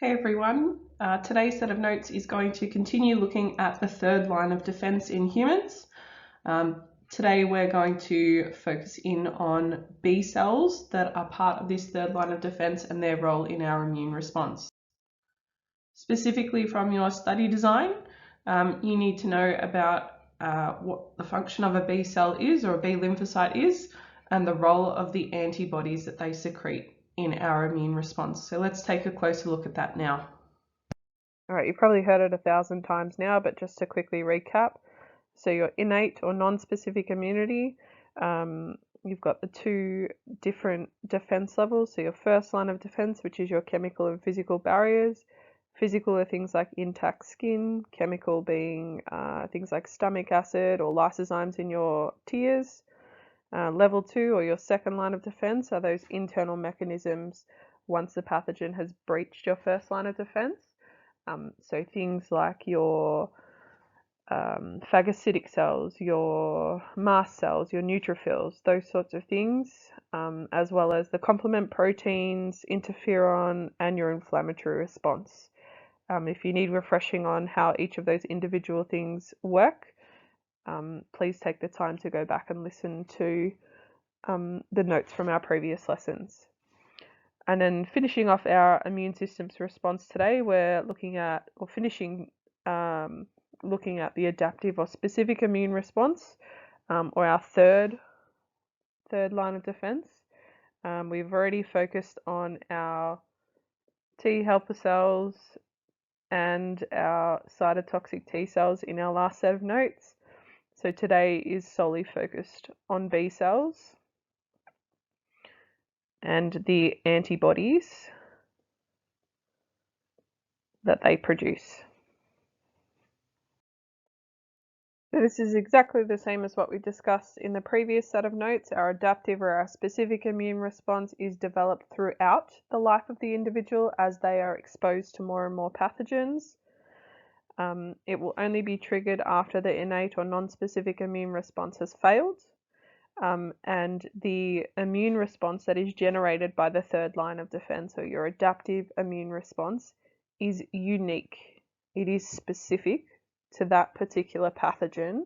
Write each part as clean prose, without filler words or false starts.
Hey everyone, today's set of notes is going to continue looking at the third line of defense in humans. Today we're going to focus in on B cells that are part of this third line of defense and their role in our immune response. Specifically from your study design, you need to know about what the function of a B cell is, or a B lymphocyte is, and the role of the antibodies that they secrete in our immune response. So let's take a closer look at that now. All right, you've probably heard it 1,000 times now, but just to quickly recap. So your innate or non-specific immunity, you've got the two different defense levels. So your first line of defense, which is your chemical and physical barriers. Physical are things like intact skin, chemical being things like stomach acid or lysozymes in your tears. Level 2, or your second line of defense, are those internal mechanisms once the pathogen has breached your first line of defense. So things like your phagocytic cells, your mast cells, your neutrophils, those sorts of things, as well as the complement proteins, interferon, and your inflammatory response. If you need refreshing on how each of those individual things work, please take the time to go back and listen to the notes from our previous lessons. And then finishing off our immune system's response today, we're looking at, or finishing looking at the adaptive or specific immune response, or our third line of defense. We've already focused on our T helper cells and our cytotoxic T cells in our last set of notes. So today is solely focused on B cells and the antibodies that they produce. So this is exactly the same as what we discussed in the previous set of notes. Our adaptive or our specific immune response is developed throughout the life of the individual as they are exposed to more and more pathogens. It will only be triggered after the innate or non-specific immune response has failed. And the immune response that is generated by the third line of defense, or your adaptive immune response, is unique. It is specific to that particular pathogen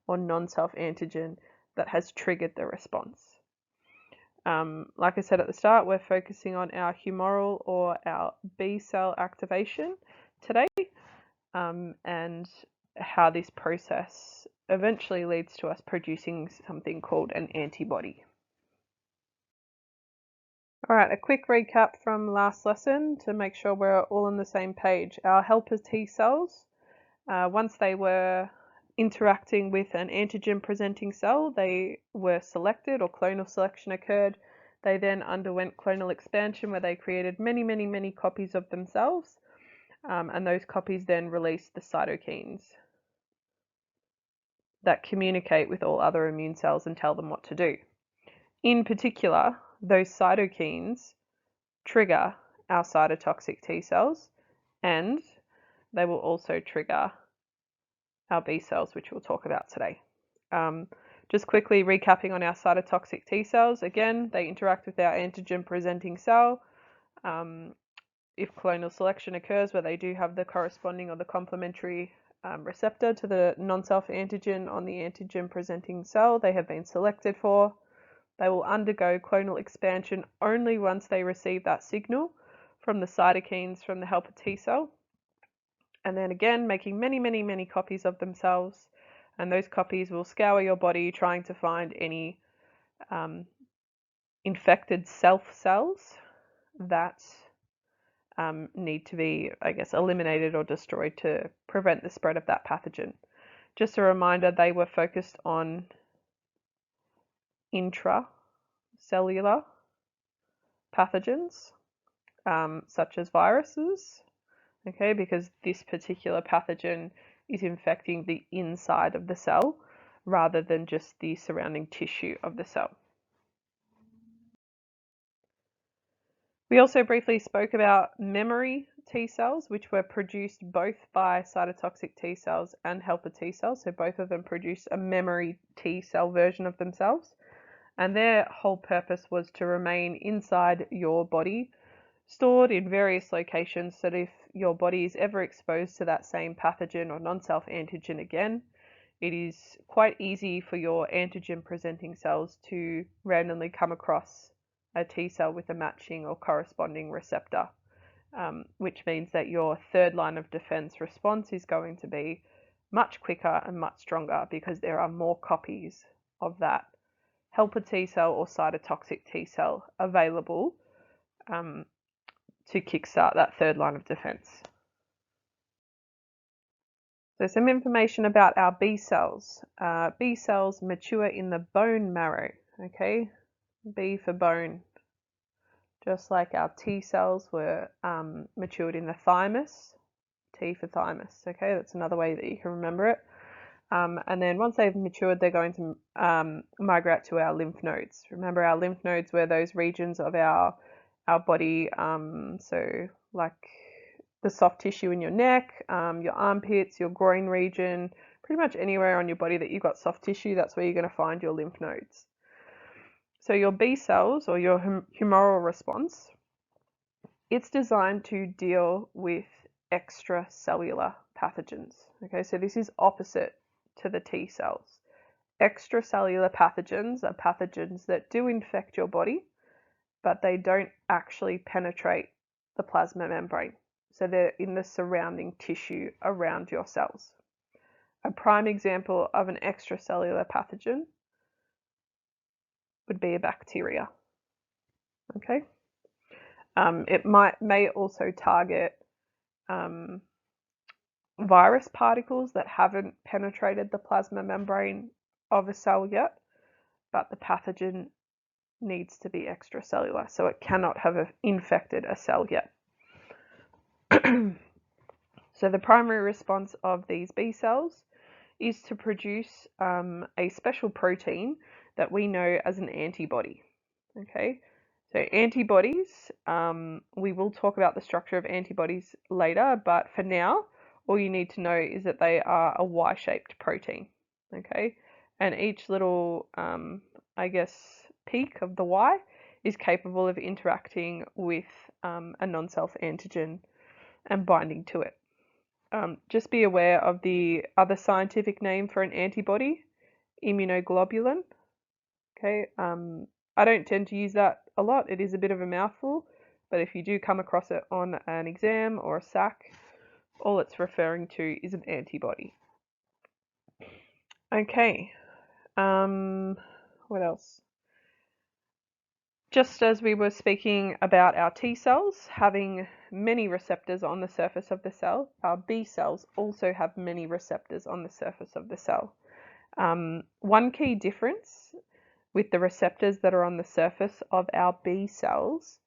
or non-self antigen that has triggered the response. Like I said at the start, we're focusing on our humoral or our B cell activation today, and how this process eventually leads to us producing something called an antibody. All right, a quick recap from last lesson to make sure we're all on the same page. Our helper T cells, once they were interacting with an antigen presenting cell, they were selected, or clonal selection occurred. They then underwent clonal expansion, where they created many copies of themselves, and those copies then released the cytokines that communicate with all other immune cells and tell them what to do. In particular, those cytokines trigger our cytotoxic T cells, and they will also trigger our B cells, which we'll talk about today. Just quickly recapping on our cytotoxic T cells, again, they interact with our antigen presenting cell. If clonal selection occurs, where they do have the corresponding or the complementary receptor to the non-self antigen on the antigen presenting cell they have been selected for, they will undergo clonal expansion only once they receive that signal from the cytokines from the helper T cell, and then again making many copies of themselves, and those copies will scour your body trying to find any infected self cells that need to be, eliminated or destroyed to prevent the spread of that pathogen. Just a reminder, they were focused on intracellular pathogens, such as viruses, okay, because this particular pathogen is infecting the inside of the cell rather than just the surrounding tissue of the cell. We also briefly spoke about memory T cells, which were produced both by cytotoxic T cells and helper T cells. So both of them produce a memory T cell version of themselves. And their whole purpose was to remain inside your body stored in various locations so that if your body is ever exposed to that same pathogen or non-self antigen again, it is quite easy for your antigen presenting cells to randomly come across a T cell with a matching or corresponding receptor, which means that your third line of defense response is going to be much quicker and much stronger because there are more copies of that helper T cell or cytotoxic T cell available to kickstart that third line of defense. So some information about our B cells. B cells mature in the bone marrow, okay? B for bone. Just like our T cells were matured in the thymus, T for thymus, okay? That's another way that you can remember it. And then once they've matured, they're going to migrate to our lymph nodes. Remember, our lymph nodes were those regions of our body, so like the soft tissue in your neck, your armpits, your groin region, pretty much anywhere on your body that you've got soft tissue, that's where you're going to find your lymph nodes. So your B cells, or your humoral response, it's designed to deal with extracellular pathogens. Okay, so this is opposite to the T cells. Extracellular pathogens are pathogens that do infect your body, but they don't actually penetrate the plasma membrane. So they're in the surrounding tissue around your cells. A prime example of an extracellular pathogen would be a bacteria. Okay. It may also target virus particles that haven't penetrated the plasma membrane of a cell yet, but the pathogen needs to be extracellular, so it cannot have infected a cell yet. So the primary response of these B cells is to produce a special protein that we know as an antibody. Okay, so antibodies, we will talk about the structure of antibodies later, but for now, all you need to know is that they are a Y-shaped protein. Okay, and each little, I guess, peak of the Y is capable of interacting with a non-self antigen and binding to it. Just be aware of the other scientific name for an antibody, immunoglobulin. Okay, I don't tend to use that a lot. It is a bit of a mouthful, but if you do come across it on an exam or a SAC, all it's referring to is an antibody. Okay, what else? Just as we were speaking about our T cells having many receptors on the surface of the cell, our B cells also have many receptors on the surface of the cell. One key difference with the receptors that are on the surface of our B cells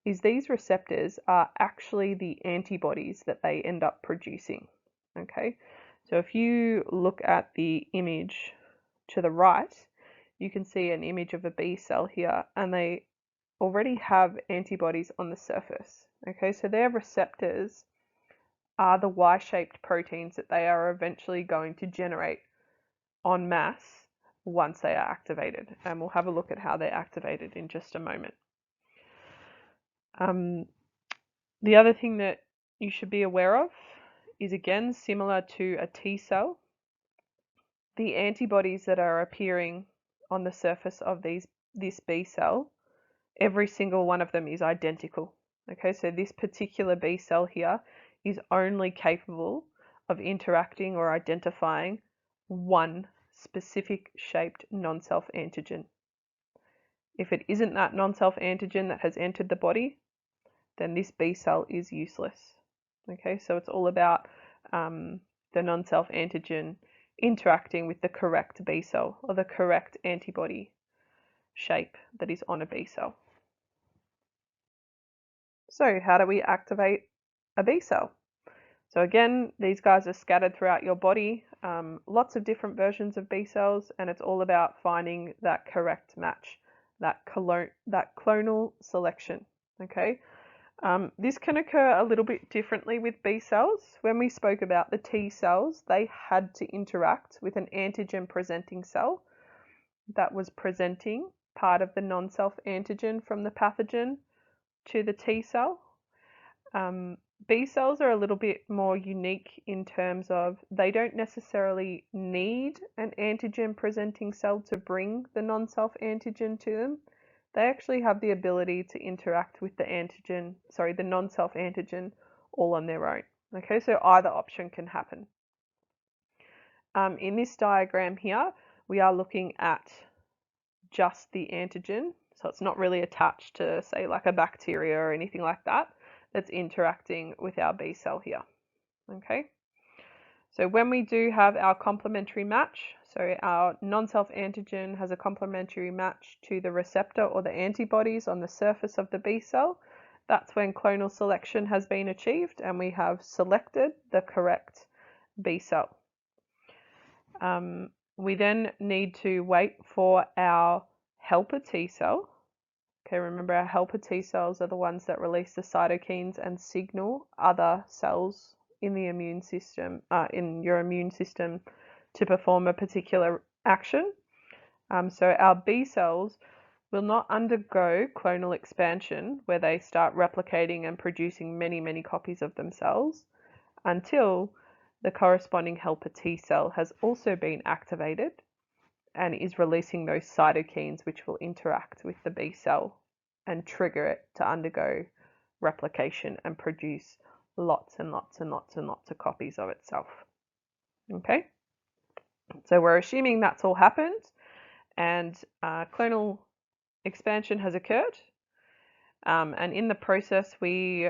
is these receptors are actually the antibodies that they end up producing. Okay, so if you look at the image to the right, you can see an image of a B cell here, and they already have antibodies on the surface. Okay, so their receptors are the Y-shaped proteins that they are eventually going to generate en masse once they are activated. And we'll have a look at how they're activated in just a moment. The other thing that you should be aware of is, again, similar to a T cell, the antibodies that are appearing on the surface of this B cell, every single one of them is identical. Okay, so this particular B cell here is only capable of interacting or identifying one specific shaped non-self antigen. If it isn't that non-self antigen that has entered the body, then this B cell is useless. Okay, so it's all about the non-self antigen interacting with the correct B cell or the correct antibody shape that is on a B cell. So how do we activate a B cell? So again, these guys are scattered throughout your body, lots of different versions of B cells, and it's all about finding that correct match, that clonal selection. Okay, this can occur a little bit differently with B cells. When we spoke about the T cells, they had to interact with an antigen presenting cell that was presenting part of the non-self antigen from the pathogen to the T cell. B cells are a little bit more unique in terms of they don't necessarily need an antigen presenting cell to bring the non-self antigen to them. They actually have the ability to interact with the non-self antigen all on their own. Okay, so either option can happen. In this diagram here, we are looking at just the antigen. So it's not really attached to, say, like a bacteria or anything like that that's interacting with our B cell here. Okay. So when we do have our complementary match, so our non-self antigen has a complementary match to the receptor or the antibodies on the surface of the B cell, that's when clonal selection has been achieved and we have selected the correct B cell. We then need to wait for our helper T cell. Okay, remember our helper T cells are the ones that release the cytokines and signal other cells in the immune system, in your immune system, to perform a particular action. So our B cells will not undergo clonal expansion, where they start replicating and producing many, many copies of themselves, until the corresponding helper T cell has also been activated and is releasing those cytokines which will interact with the B cell and trigger it to undergo replication and produce lots and lots and lots and lots of copies of itself. Okay, so we're assuming that's all happened and clonal expansion has occurred, and in the process we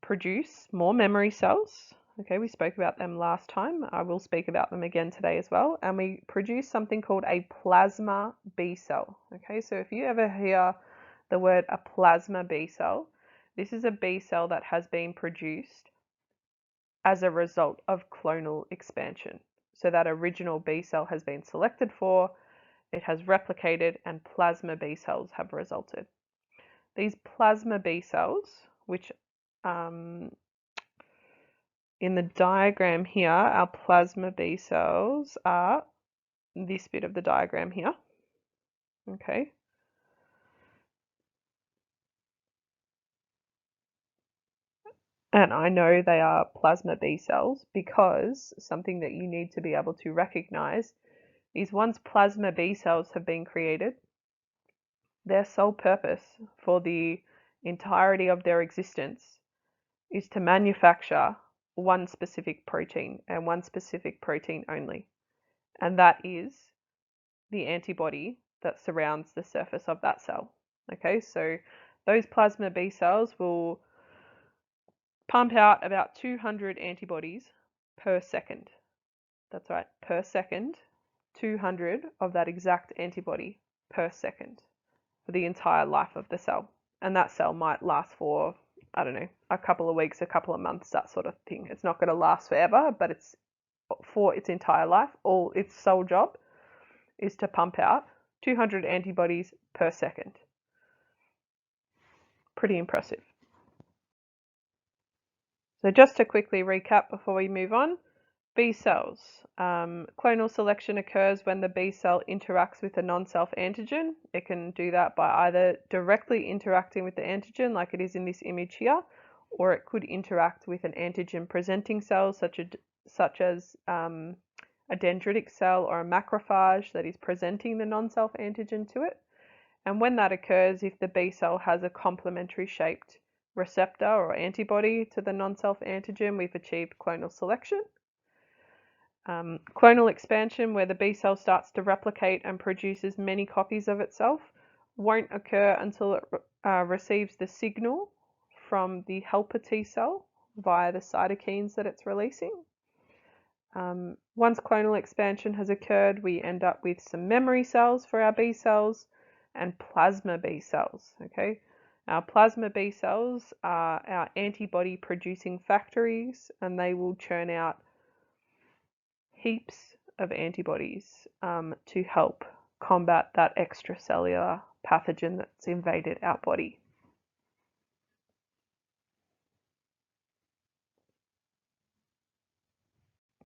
produce more memory cells. Okay, we spoke about them last time. I will speak about them again today as well. And we produce something called a plasma B cell. Okay, so if you ever hear the word a plasma B cell, this is a B cell that has been produced as a result of clonal expansion. So that original B cell has been selected for, it has replicated, and plasma B cells have resulted. These plasma B cells, which in the diagram here, our plasma B cells are this bit of the diagram here. Okay. And I know they are plasma B cells because something that you need to be able to recognize is once plasma B cells have been created, their sole purpose for the entirety of their existence is to manufacture one specific protein and one specific protein only. And that is the antibody that surrounds the surface of that cell. Okay, so those plasma B cells will pump out about 200 antibodies per second. That's right, per second, 200 of that exact antibody per second for the entire life of the cell. And that cell might last for, I don't know, a couple of weeks, a couple of months, that sort of thing. It's not going to last forever, but it's for its entire life. All its sole job is to pump out 200 antibodies per second. Pretty impressive. So just to quickly recap before we move on, B cells. Clonal selection occurs when the B cell interacts with a non-self antigen. It can do that by either directly interacting with the antigen, like it is in this image here, or it could interact with an antigen presenting cell, such as a dendritic cell or a macrophage that is presenting the non-self antigen to it. And when that occurs, if the B cell has a complementary shaped receptor or antibody to the non-self antigen, we've achieved clonal selection. Clonal expansion, where the B cell starts to replicate and produces many copies of itself, won't occur until it receives the signal from the helper T cell via the cytokines that it's releasing. Once clonal expansion has occurred, we end up with some memory cells for our B cells and plasma B cells. Okay, our plasma B cells are our antibody producing factories, and they will churn out heaps of antibodies to help combat that extracellular pathogen that's invaded our body.